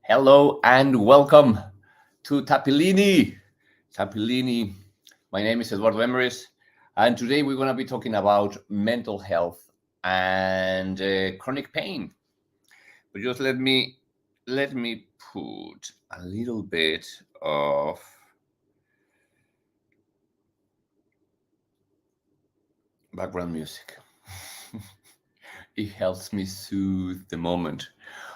Hello and welcome to Tappilini. Tappilini. My name is Eduardo, and today we're going to be talking about mental health and chronic pain. But just let me put a little bit of background music. It helps me soothe the moment.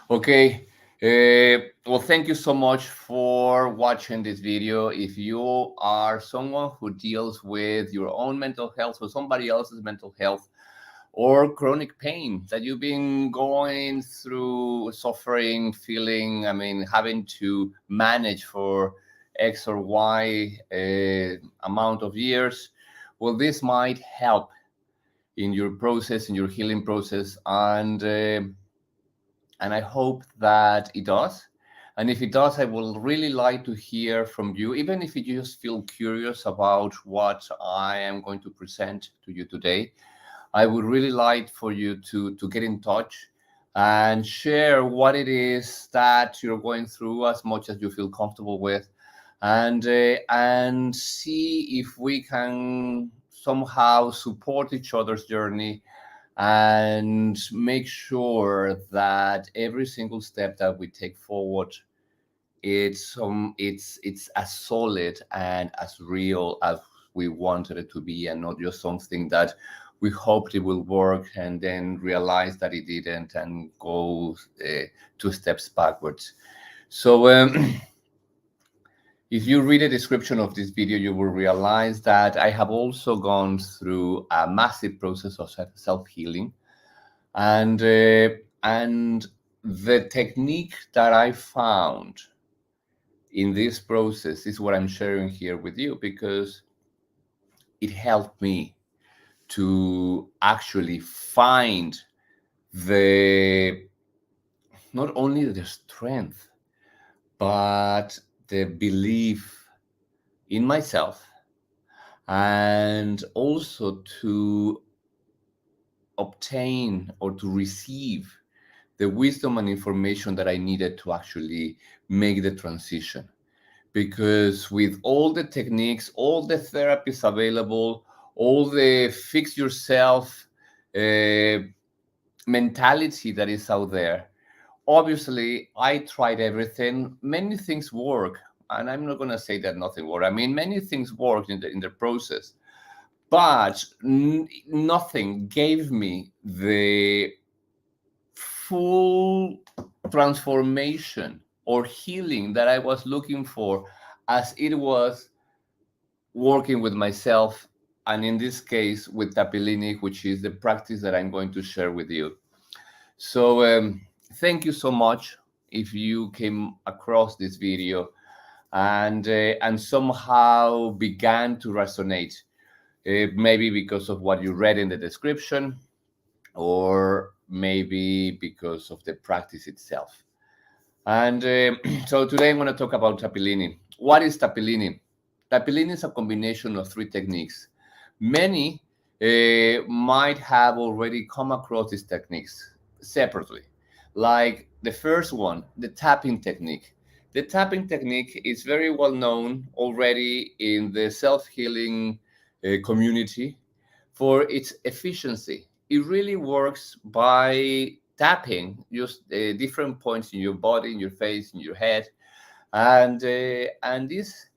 Okay. Well, thank you so much for watching this video. If you are someone who deals with your own mental health or somebody else's mental health or chronic pain that you've been going through, suffering, feeling, having to manage for X or Y amount of years, well, this might help in your process, in your healing process, and I hope that it does. And if it does, I will really like to hear from you, even if you just feel curious about what I am going to present to you today. I would really like for you to get in touch and share what it is that you're going through as much as you feel comfortable with, and see if we can somehow support each other's journey and make sure that every single step that we take forward it's as solid and as real as we wanted it to be, and not just something that we hoped it will work and then realize that it didn't and go two steps backwards. So if you read a description of this video, you will realize that I have also gone through a massive process of self-healing, and and the technique that I found in this process is what I'm sharing here with you, because it helped me to actually find the not only the strength but the belief in myself, and also to obtain or to receive the wisdom and information that I needed to actually make the transition. Because with all the techniques, all the therapies available, all the fix yourself uh, mentality that is out there, obviously I tried everything. Many things work, and I'm not going to say that nothing worked. Many things worked in the process, but nothing gave me the full transformation or healing that I was looking for, as it was working with myself, and in this case with Tappilini, which is the practice that I'm going to share with you. So thank you so much if you came across this video and somehow began to resonate, maybe because of what you read in the description, or maybe because of the practice itself. And so today I'm going to talk about Tappilini. What is Tappilini? Tappilini is a combination of three techniques. Many might have already come across these techniques separately. Like the first one, the tapping technique. The tapping technique is very well known already in the self-healing community for its efficiency. It really works by tapping just different points in your body, in your face, in your head, and this,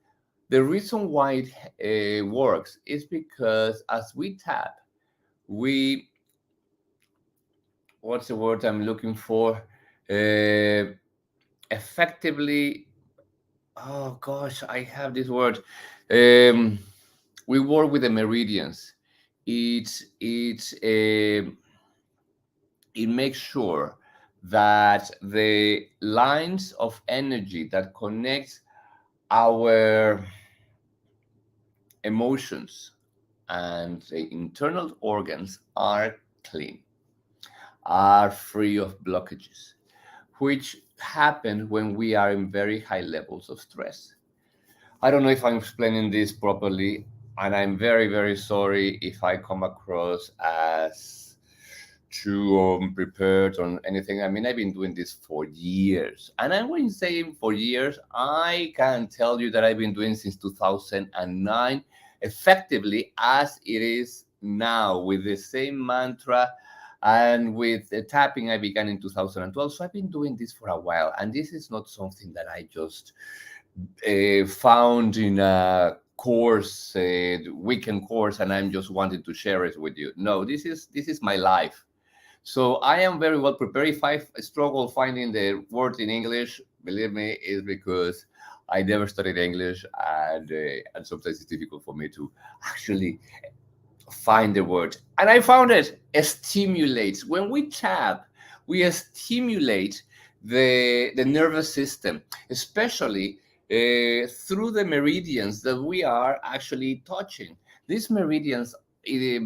the reason why it works is because as we tap, we, what's the word I'm looking for? Uh, Effectively, oh gosh, I have this word. Um, we work with the meridians. It it makes sure that the lines of energy that connect our emotions and the internal organs are clean, are free of blockages, which happen when we are in very high levels of stress. I don't know if I'm explaining this properly, and I'm very, very sorry if I come across as too prepared on anything. I mean, I've been doing this for years. And I'm going to say for years, I can tell you that I've been doing since 2009, effectively as it is now, with the same mantra and with the tapping I began in 2012. So I've been doing this for a while. And this is not something that I just found in a course, weekend course, and I'm just wanting to share it with you. No, this is my life. So I am very well prepared. If I struggle finding the word in English, believe me, is because I never studied English, and sometimes it's difficult for me to actually find the word. And I found it. Stimulates. When we tap, we stimulate the nervous system, especially through the meridians that we are actually touching. These meridians,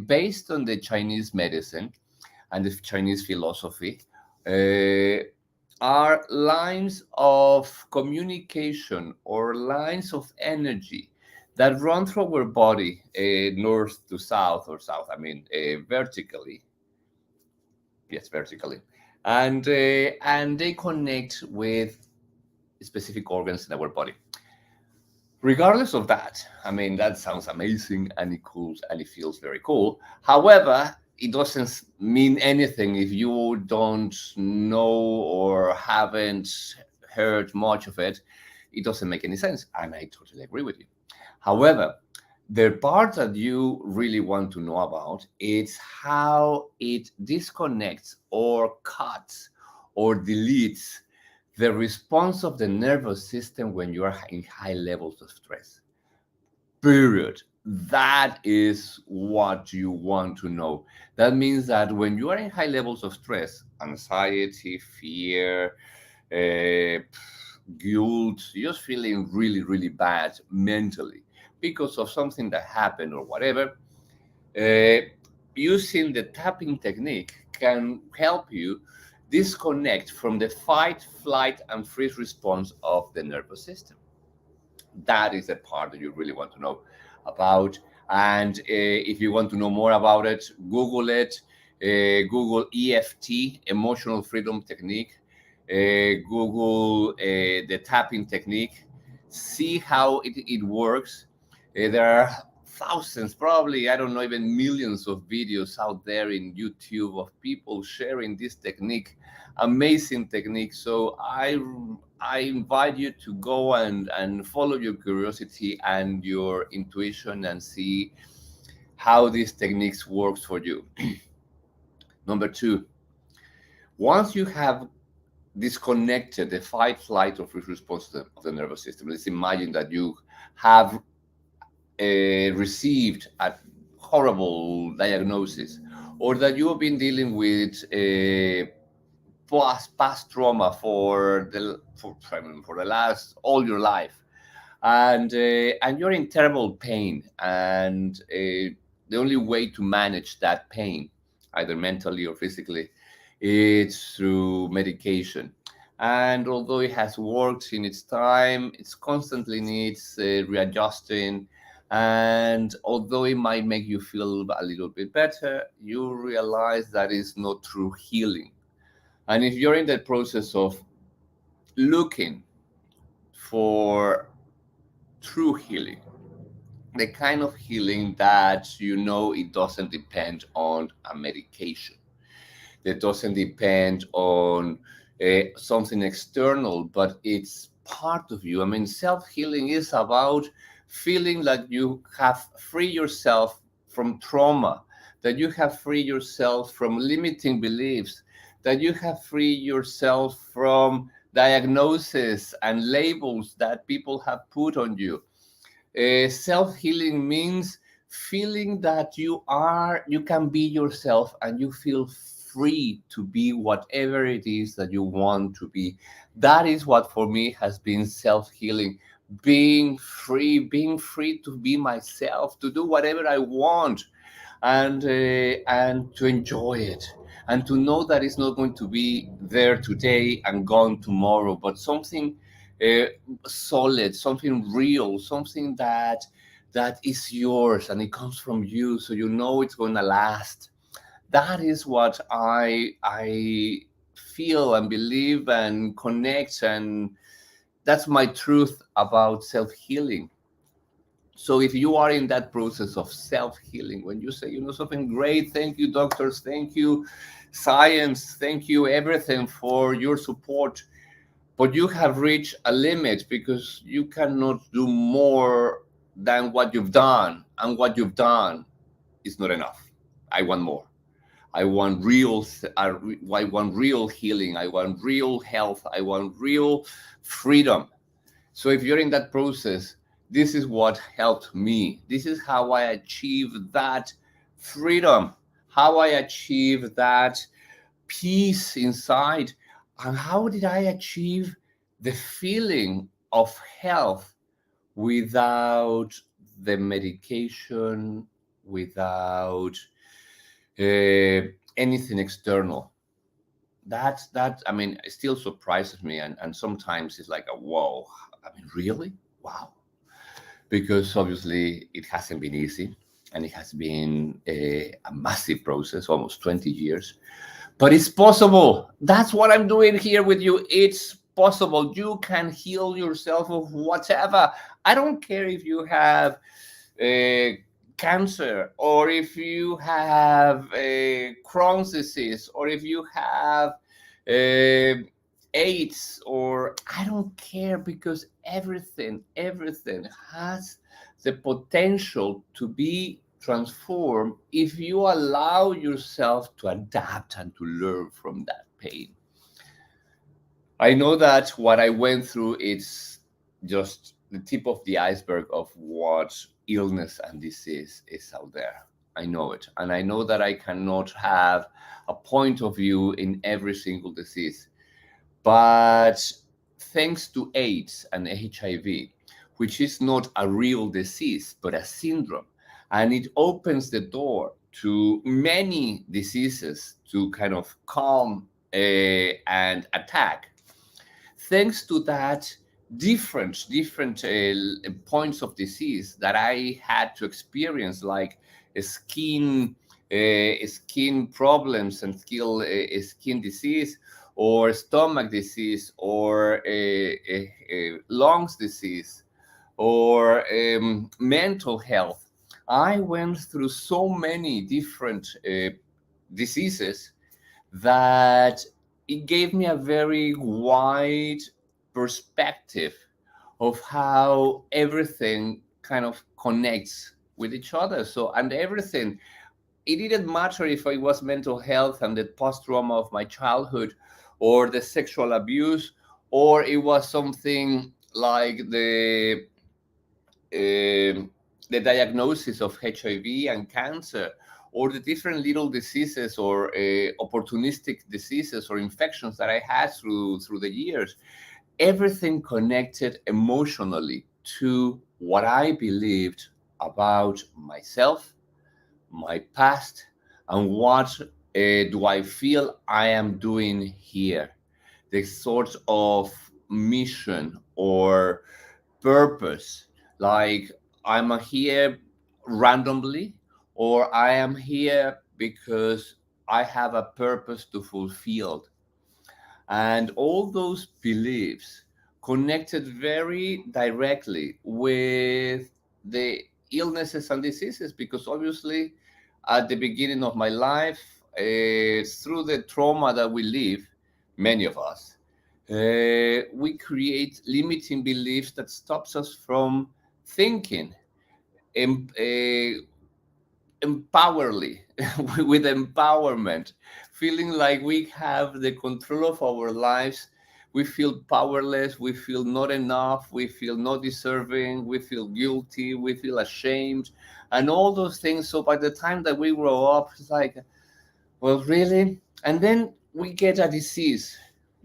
based on the Chinese medicine and the Chinese philosophy, uh, are lines of communication or lines of energy that run through our body, north to south, or south, I mean, vertically. Yes, vertically. And they connect with specific organs in our body. Regardless of that, I mean, that sounds amazing and it cool and it feels very cool. However, it doesn't mean anything if you don't know or haven't heard much of it. It doesn't make any sense. And I totally agree with you. However, the part that you really want to know about is how it disconnects or cuts or deletes the response of the nervous system when you are in high levels of stress. Period. That is what you want to know. That means that when you are in high levels of stress, anxiety, fear, uh, guilt, just feeling really, really bad mentally because of something that happened or whatever, uh, using the tapping technique can help you disconnect from the fight, flight, and freeze response of the nervous system. That is the part that you really want to know about. And if you want to know more about it, Google it. Google EFT, Emotional Freedom Technique. Google the tapping technique. See how it works. There are thousands, probably, I don't know, even millions of videos out there in YouTube of people sharing this technique, amazing technique. So I invite you to go and follow your curiosity and your intuition and see how these techniques works for you. Number two, once you have disconnected the fight, flight, or freeze response of the nervous system, let's imagine that you have received a horrible diagnosis, or that you have been dealing with past trauma for the last all your life, and you're in terrible pain, and the only way to manage that pain, either mentally or physically, is through medication. And although it has worked in its time, it constantly needs readjusting. And although it might make you feel a little bit better, you realize that it's not true healing. And if you're in the process of looking for true healing, the kind of healing that you know it doesn't depend on a medication, that doesn't depend on something external, but it's part of you. I mean, self healing is about feeling like you have freed yourself from trauma, that you have freed yourself from limiting beliefs, that you have freed yourself from diagnoses and labels that people have put on you. Self healing means feeling that you can be yourself and you feel free to be whatever it is that you want to be. That is what for me has been self healing. Being free to be myself, to do whatever I want, and to enjoy it, and to know that it's not going to be there today and gone tomorrow, but something uh, solid, something real, something that is yours and it comes from you, so you know it's going to last. That is what I feel and believe and connect, and that's my truth about self-healing. So if you are in that process of self-healing, when you say, something great, thank you, doctors, thank you, science, thank you, everything for your support, but you have reached a limit because you cannot do more than what you've done, and what you've done is not enough. I want more. I want I want real healing. I want real health. I want real freedom. So if you're in that process, this is what helped me. This is how I achieved that freedom, how I achieved that peace inside, and how did I achieve the feeling of health without the medication, without anything external. That I mean, it still surprises me, and sometimes it's like a whoa. I mean, really? Wow. Because obviously it hasn't been easy, and it has been a massive process, almost 20 years. But it's possible. That's what I'm doing here with you. It's possible. You can heal yourself of whatever. I don't care if you have uh, cancer, or if you have Crohn's disease, or if you have uh, AIDS, or I don't care, because everything has the potential to be transformed if you allow yourself to adapt and to learn from that pain. I know that what I went through is just the tip of the iceberg of what illness and disease is out there. I know it. And I know that I cannot have a point of view in every single disease. But thanks to AIDS and HIV, which is not a real disease, but a syndrome, and it opens the door to many diseases to kind of calm and attack. Thanks to that, different points of disease that I had to experience, like skin problems and skin disease, or stomach disease, or lungs disease, or mental health. I went through so many different diseases that it gave me a very wide perspective of how everything kind of connects with each other. So, and everything, it didn't matter if it was mental health and the post trauma of my childhood, or the sexual abuse, or it was something like the diagnosis of HIV and cancer, or the different little diseases, or opportunistic diseases or infections that I had through the years. Everything connected emotionally to what I believed about myself, my past, and what do I feel I am doing here. The sort of mission or purpose, like I'm here randomly, or I am here because I have a purpose to fulfill. And all those beliefs connected very directly with the illnesses and diseases, because obviously at the beginning of my life, through the trauma that we live, many of us, we create limiting beliefs that stops us from thinking em- uh, empowerly, with empowerment, feeling like we have the control of our lives. We feel powerless, we feel not enough, we feel not deserving, we feel guilty, we feel ashamed, and all those things. So by the time that we grow up, it's like, well, really? And then we get a disease,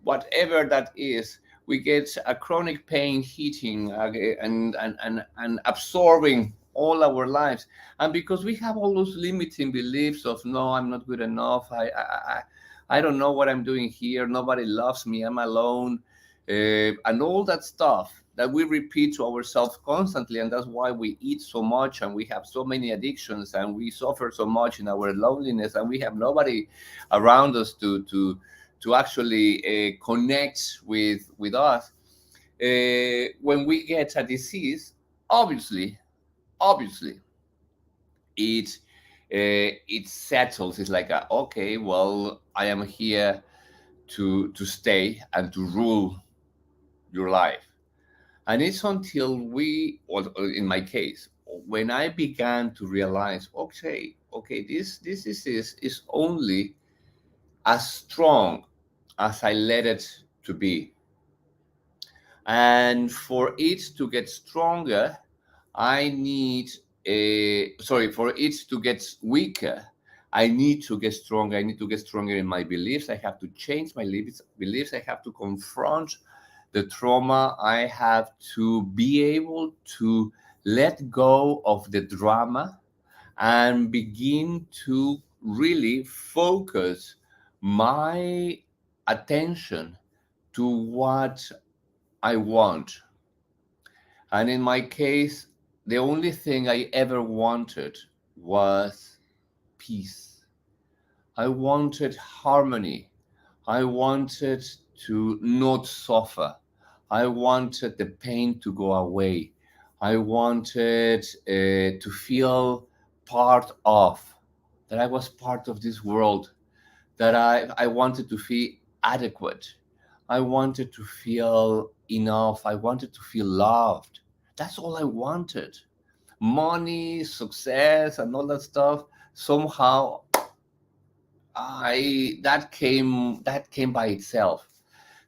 whatever that is. We get a chronic pain hitting, and absorbing all our lives. And because we have all those limiting beliefs of, no, I'm not good enough. I don't know what I'm doing here. Nobody loves me. I'm alone. and all that stuff that we repeat to ourselves constantly. And that's why we eat so much and we have so many addictions and we suffer so much in our loneliness and we have nobody around us to actually connect with us. When we get a disease, obviously it it settles. It's like okay, well, I am here to stay and to rule your life. And it's until or in my case, when I began to realize, okay, this is only as strong as I let it to be. And for it to get stronger, I need for it to get weaker, I need to get stronger. I need to get stronger in my beliefs. I have to change my beliefs. I have to confront the trauma. I have to be able to let go of the drama and begin to really focus my attention to what I want. And in my case, the only thing I ever wanted was peace. I wanted harmony. I wanted to not suffer. I wanted the pain to go away. I wanted to feel part of, that I was part of this world, that I wanted to feel adequate. I wanted to feel enough. I wanted to feel loved. That's all I wanted. Money, success, and all that stuff. Somehow, I that came by itself.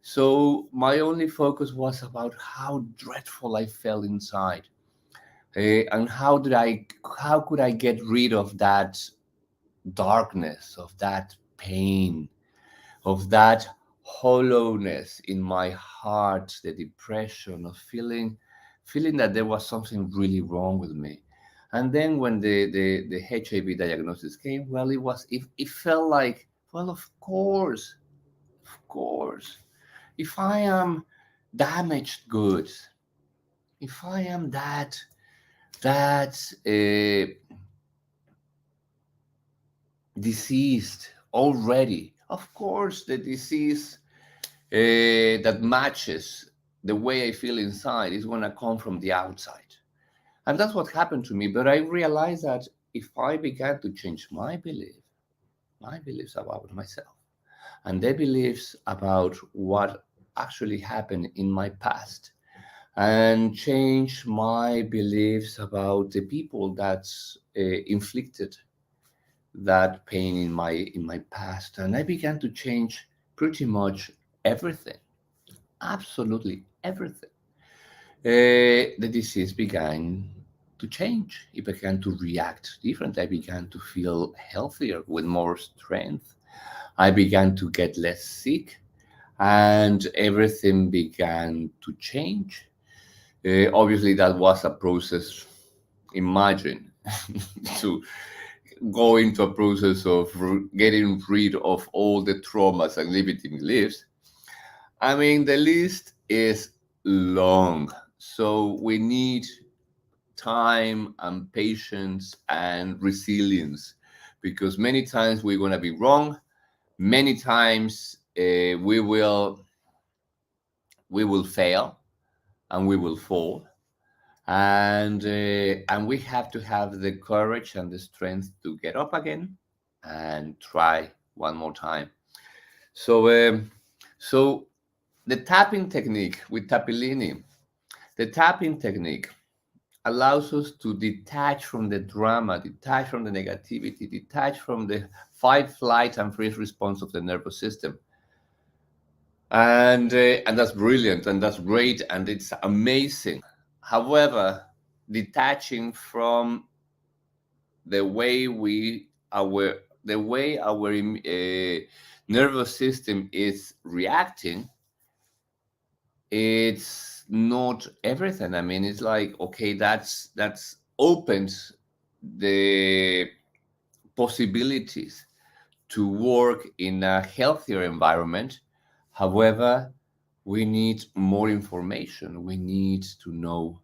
So my only focus was about how dreadful I felt inside, and how could I get rid of that darkness, of that pain, of that hollowness in my heart, the depression of feeling that there was something really wrong with me. And then when the HIV diagnosis came, well, it felt like, well, of course, if I am damaged goods, if I am that diseased already, of course the disease that matches the way I feel inside is going to come from the outside. And that's what happened to me. But I realized that if I began to change my beliefs about myself, and the beliefs about what actually happened in my past, and change my beliefs about the people that inflicted that pain in my past, and I began to change pretty much everything, absolutely everything. The disease began to change. It began to react differently. I began to feel healthier with more strength. I began to get less sick, and everything began to change. Obviously, that was a process. Imagine to go into a process of getting rid of all the traumas and limiting beliefs. I mean, the list is long. So we need time and patience and resilience, because many times we're going to be wrong. Many times we will fail and we will fall, and we have to have the courage and the strength to get up again and try one more time. So um, so the tapping technique with Tappilini, the tapping technique allows us to detach from the drama, detach from the negativity, detach from the fight, flight, and freeze response of the nervous system. And that's brilliant and that's great and it's amazing. However, detaching from the way our nervous system is reacting, it's not everything. I mean, it's like, okay, that's opens the possibilities to work in a healthier environment. However, We need more information. We need to know,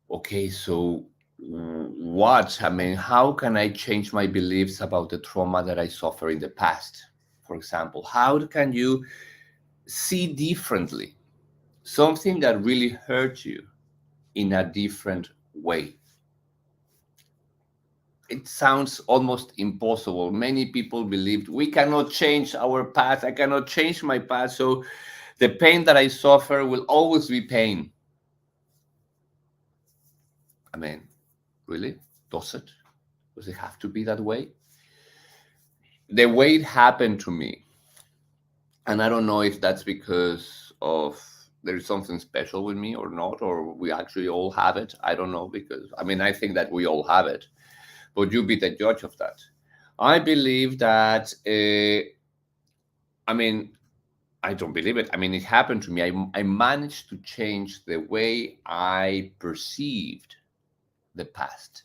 okay, so what? I mean, how can I change my beliefs about the trauma that I suffered in the past? For example, how can you see differently something that really hurt you in a different way? It sounds almost impossible. Many people believed we cannot change our past. I cannot change my past. So the pain that I suffer will always be pain. I mean, really? Does it? Does it have to be that way? The way it happened to me, and I don't know if that's because of there's something special with me or not, or we actually all have it. I don't know, because I mean, I think that we all have it, but you be the judge of that. I believe that, I mean, I don't believe it. I mean, it happened to me. I managed to change the way I perceived the past.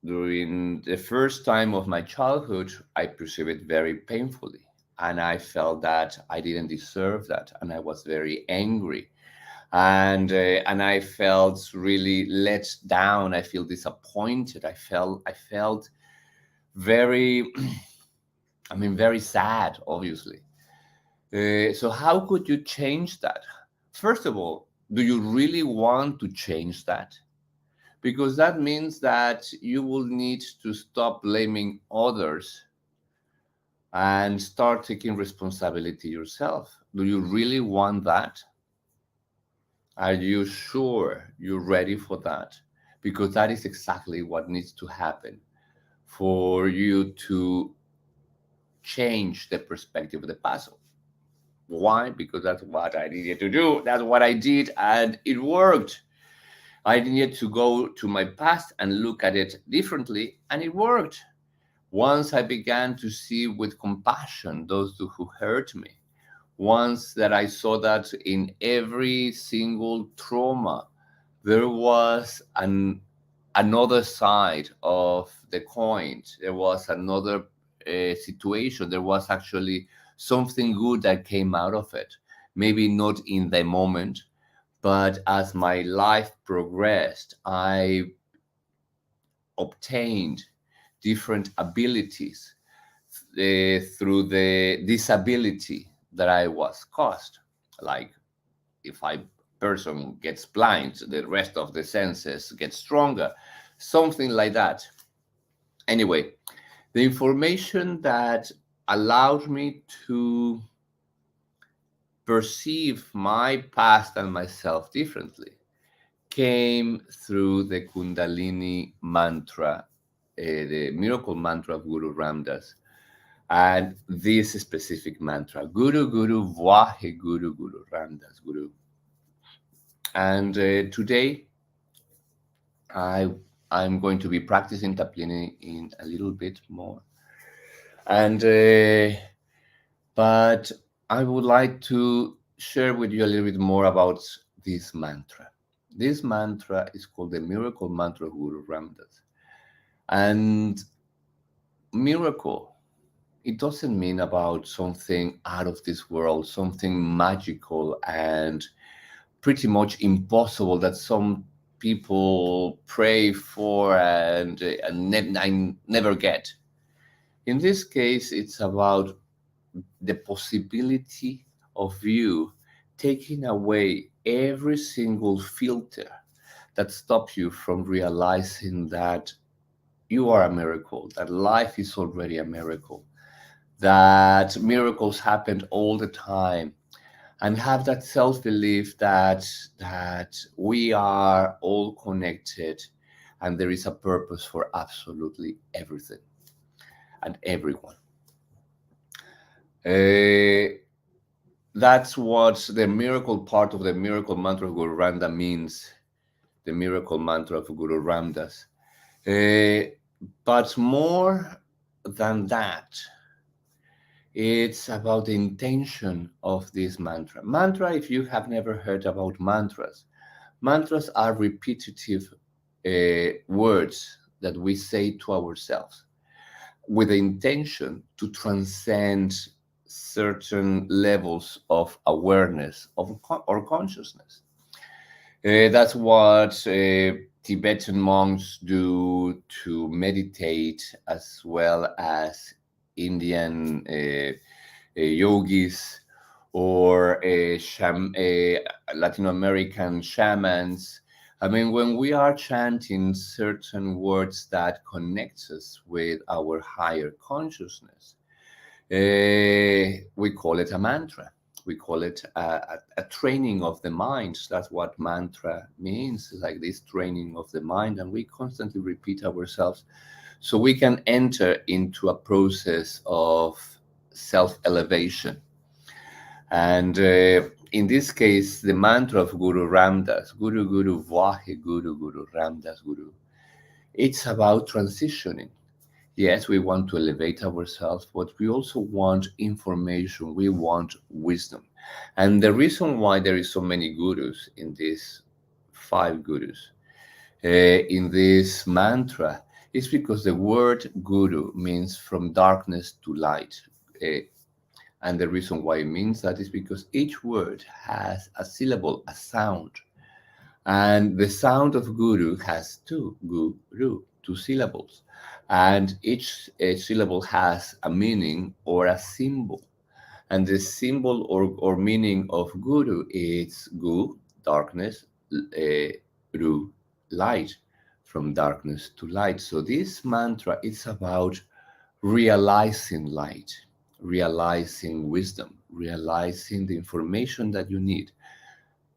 During the first time of my childhood, I perceived it very painfully. And I felt that I didn't deserve that. And I was very angry. And I felt really let down. I feel disappointed. I felt very, I mean, very sad, obviously. So how could you change that? First of all, do you really want to change that? Because that means that you will need to stop blaming others and start taking responsibility yourself. Do you really want that? Are you sure you're ready for that? Because that is exactly what needs to happen for you to change the perspective of the past. Why? Because that's what I needed to do. That's what I did, and it worked. I needed to go to my past and look at it differently, and it worked. Once I began to see with compassion those who hurt me, once that I saw that in every single trauma, there was another side of the coin. There was another situation. There was actually something good that came out of it. Maybe not in the moment, but as my life progressed, I obtained different abilities through the disability that I was caused. Like, if a person gets blind, the rest of the senses get stronger, something like that. Anyway, the information that allowed me to perceive my past and myself differently came through the Kundalini mantra, the miracle mantra of Guru Ramdas, and this specific mantra, Guru Guru Vahe Guru Guru Ramdas Guru. And today, I I'm going to be practicing Tappilini in a little bit more, and but I would like to share with you a little bit more about this mantra. This mantra is called the Miracle Mantra of Guru Ramdas. And miracle, it doesn't mean about something out of this world, something magical and pretty much impossible that some people pray for and never get. In this case, it's about the possibility of you taking away every single filter that stops you from realizing that you are a miracle, that life is already a miracle, that miracles happen all the time, and have that self-belief that we are all connected and there is a purpose for absolutely everything and everyone. Uh, that's what the miracle part of the miracle mantra of Guru Ramdas means, the miracle mantra of Guru Ramdas. But more than that, it's about the intention of this mantra. Mantra, if you have never heard about mantras, mantras are repetitive words that we say to ourselves with the intention to transcend certain levels of awareness of or consciousness. That's what Tibetan monks do to meditate, as well as Indian yogis or Latin American shamans. I mean, when we are chanting certain words that connects us with our higher consciousness, we call it a mantra. We call it a training of the mind. That's what mantra means, like this training of the mind. And we constantly repeat ourselves so we can enter into a process of self elevation. And in this case, the mantra of Guru Ramdas, Guru Guru Vahe Guru Guru Ramdas Guru, it's about transitioning. Yes, we want to elevate ourselves, but we also want information. We want wisdom. And the reason why there is so many gurus in these five gurus, in this mantra, is because the word guru means from darkness to light. Uh, and the reason why it means that is because each word has a syllable, a sound. And the sound of guru has two syllables. And each syllable has a meaning or a symbol. And the symbol or meaning of guru is gu, darkness, ru, light, from darkness to light. So this mantra is about realizing light, realizing wisdom, realizing the information that you need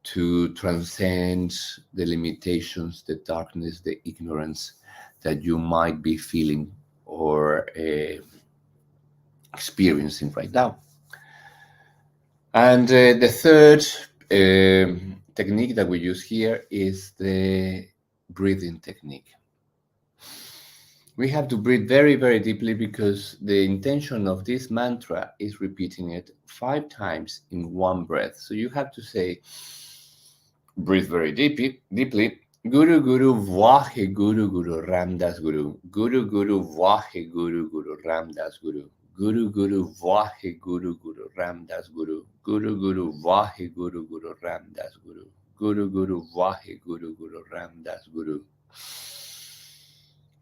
to transcend the limitations, the darkness, the ignorance that you might be feeling or experiencing right now. And the third technique that we use here is the breathing technique. We have to breathe very, very deeply because the intention of this mantra is repeating it 5 times in one breath. So you have to say, breathe very deeply. Guru Guru Vahe Guru Guru Ramdas Guru. Guru Guru Vahe Guru Guru Ramdas Guru. Guru Guru Vahe Guru Guru Ramdas Guru. Guru Guru Vahe Guru Guru Ramdas Guru. Guru Guru Vahe Guru Guru Ramdas Guru.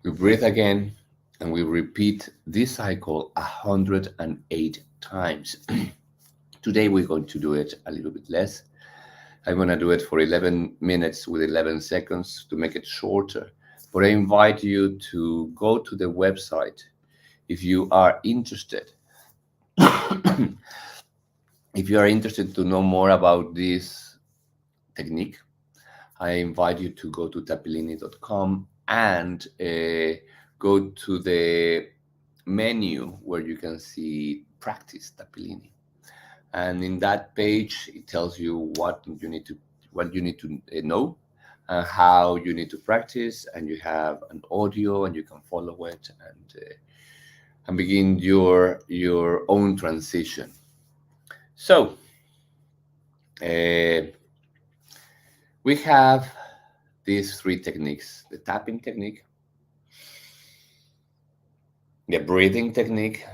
We breathe again and we repeat this cycle 108 times. Today we're going to do it a little bit less. I'm going to do it for 11 minutes with 11 seconds to make it shorter. But I invite you to go to the website if you are interested. If you are interested to know more about this technique, I invite you to go to tappilini.com and go to the menu where you can see practice Tappilini. And in that page, it tells you what you need to know and how you need to practice. And you have an audio, and you can follow it and begin your own transition. So we have these 3 techniques: the tapping technique, the breathing technique,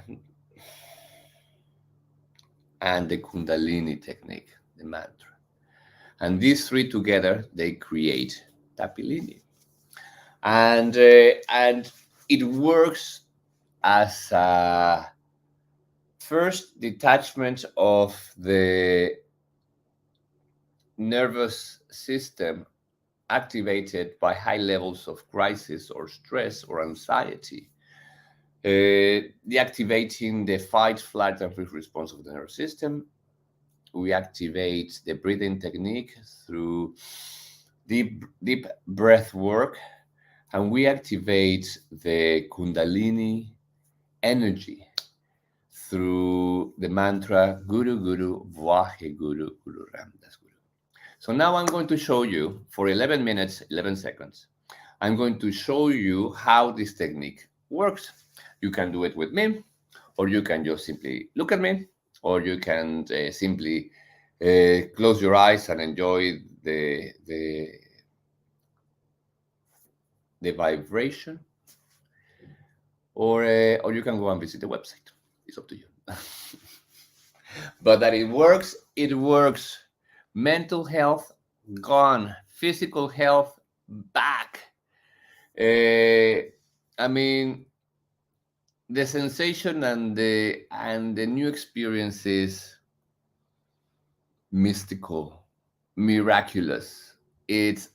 and the Kundalini technique, the mantra. And these 3 together, they create Tappilini. And it works as a first detachment of the nervous system activated by high levels of crisis or stress or anxiety, deactivating the fight, flight, and freeze response of the nervous system. We activate the breathing technique through deep breath work, and we activate the Kundalini energy through the mantra Guru Guru Vahe Guru Guru Ramdas Guru. So now I'm going to show you for 11 minutes, 11 seconds. I'm going to show you how this technique works. You can do it with me, or you can just simply look at me, or you can simply close your eyes and enjoy the vibration, or you can go and visit the website. It's up to you. But that it works, it works. Mental health gone, physical health back. I mean, the sensation and the new experience is mystical, miraculous. It's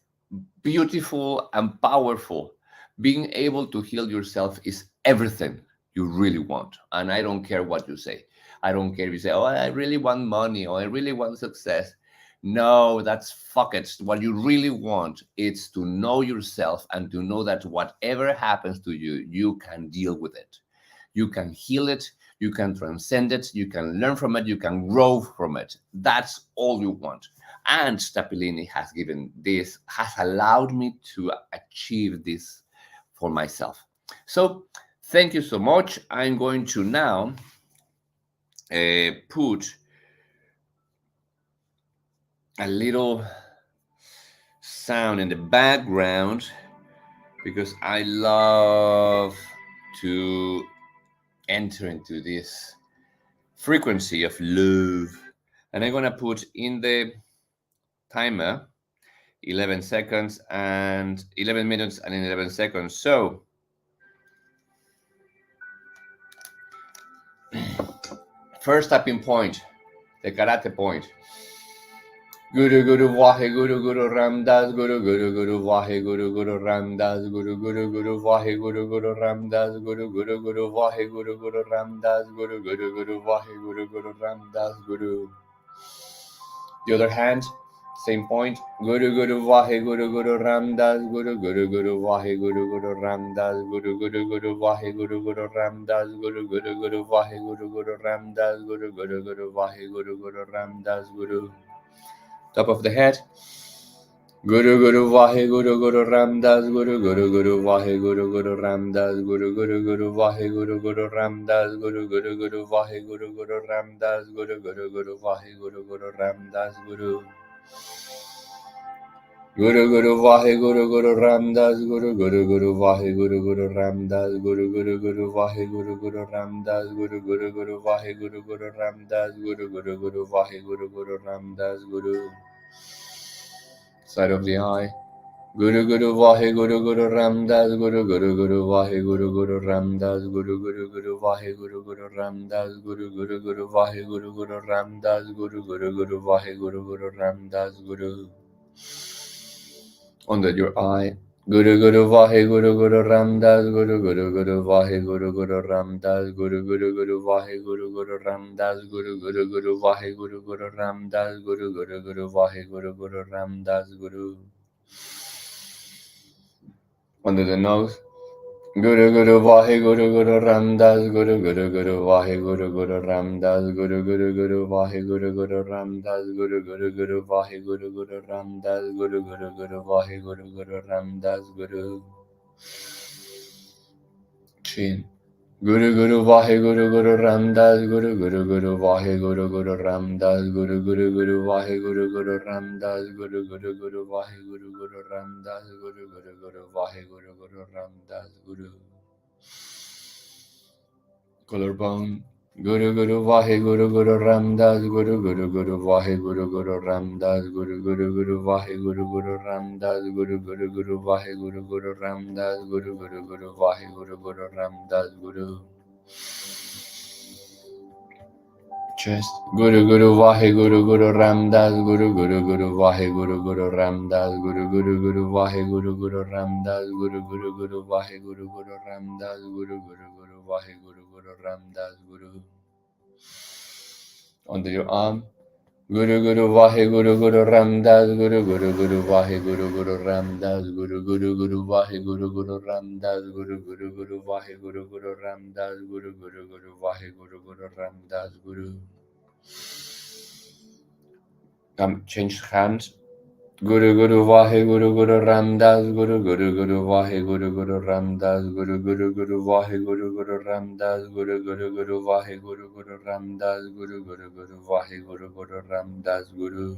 beautiful and powerful. Being able to heal yourself is everything you really want. And I don't care what you say. I don't care if you say, oh, I really want money or I really want success. No, that's fuck it. What you really want is to know yourself and to know that whatever happens to you, you can deal with it. You can heal it, you can transcend it, you can learn from it, you can grow from it. That's all you want. And Tappilini has given this, has allowed me to achieve this for myself. So thank you so much. I'm going to now put a little sound in the background because I love to enter into this frequency of love. And I'm gonna put in the timer 11 seconds and 11 minutes and 11 seconds. So first tapping point, the karate point. Guru Guru Vahe Guru Guru Ramdas Guru Guru Guru Vahe Guru Guru Ramdas Guru Guru Guru Vahe Guru Guru Ramdas Guru Guru Guru Vahe Guru Guru Ramdas Guru Guru Guru Vahe Guru Guru Ramdas Guru. The other hand, same point. Guru Guru Vahe Guru Guru Ramdas Guru Guru Guru Vahe Guru Guru Ramdas Guru Guru Guru Vahe Guru Guru Ramdas Guru Guru Guru Vahe Guru Guru Ramdas Guru Guru Guru Vahe Guru Guru Ramdas Guru. Top of the head. Guru Guru Vahe Guru Guru Ramdas Guru Guru Guru Vahe Guru Guru Ramdas Guru Guru Guru Vahe Guru Guru Ramdas Guru Guru Guru Vahe Guru Guru Ramdas Guru Guru Guru Vahe Guru Guru Ramdas Guru. Guru Guru Vahe Guru Guru Ramdas Guru Guru Guru Vahe Guru Guru Ramdas Guru Guru Guru Vahe Guru Guru Ramdas Guru Guru Guru Vahe Guru Guru Ramdas Guru Guru Guru Vahe Guru Guru Ramdas Guru. Side of the eye. Guru Guru Vahe Guru Guru Ramdas Guru Guru Guru Vahe Guru Guru Ramdas Guru Guru Guru Vahe Guru Guru Ramdas Guru Guru Guru Vahe Guru Guru Ramdas Guru Guru Guru Vahe Guru Guru Ramdas Guru. Under your eye. Guru Guru Vahe Guru Guru Ramdas Guru Guru Guru Vahe Guru Guru Ramdas Guru Guru Guru Vahe Guru Guru Ramdas Guru Guru Guru Vahe Guru Guru Ramdas Guru Guru Guru Vahe Guru Guru Ramdas Guru. Under the nose. Guru Guru Vahe Guru Guru Ramdas Guru Guru Guru Vahe Guru Guru Ramdas Guru Guru Guru Vahe Guru Guru Ramdas Guru Guru Guru Vahe Guru Guru Ramdas Guru Guru Guru Vahe Guru Guru Ramdas Guru. Chin. Guru Guru Vahe Guru Guru Ramdas Guru Guru Guru Vahe Guru Guru Ramdas Guru Guru Guru Vahe Guru Guru Ramdas Guru Guru Guru Vahe Guru Guru Ramdas Guru Guru Guru Vahe Guru Guru Ramdas Guru. Collarbone. Guru Guru Vahe Guru Guru Ramdas Guru Guru Guru Vahe Guru Guru Ramdas Guru Guru Guru Vahe Guru Guru Ramdas Guru Guru Guru Vahe Guru Guru Ramdas Guru Guru Guru Vahe Guru Guru Ramdas Guru. Chest. Guru Guru Vahe Guru Guru Ramdas Guru Guru Guru Vahe Guru Guru Ramdas Guru Guru Guru Vahe Guru Guru Ramdas Guru Guru Guru Vahe Guru Guru Ramdas Guru Guru Guru Vahe Guru Guru Ramdas Guru. Under your arm. Guru Guru Vahe Guru Guru Ramdas Guru Guru Guru Vahe Guru Guru Ramdas Guru Guru Guru Vahe Guru Guru Ramdas Guru Guru Guru Vahe Guru Guru Ramdas Guru Guru Guru Vahe Guru Guru Ramdas Guru. Change hands. Guru Guru Vahe Guru Guru Ramdas Guru Guru Guru Vahe Guru Guru Ramdas Guru Guru Guru Vahe Guru Guru Ramdas Guru Guru Guru Vahe Guru Guru Ramdas Guru Guru Guru Vahe Guru Guru Ramdas Guru.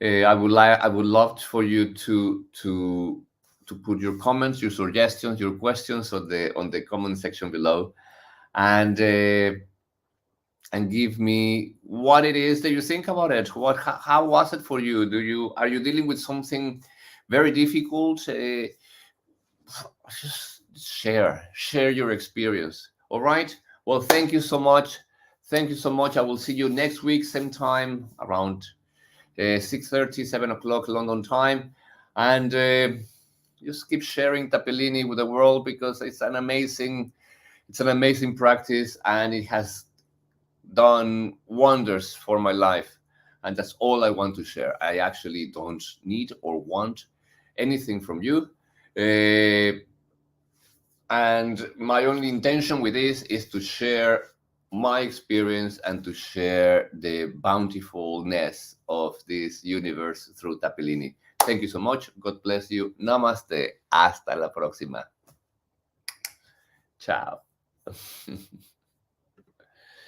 I would love for you to put your comments, your suggestions, your questions on the comment section below, and give me what it is that you think about it. How was it for you? Are you dealing with something very difficult? Just share your experience. All right. Well, thank you so much. Thank you so much. I will see you next week, same time, around 6:30, 7 o'clock London time, and just keep sharing Tappilini with the world, because it's an amazing practice, and it has done wonders for my life. And that's all I want to share. I actually don't need or want anything from you. And my only intention with this is to share my experience and to share the bountifulness of this universe through Tappilini. Thank you so much. God bless you. Namaste. Hasta la próxima. Ciao.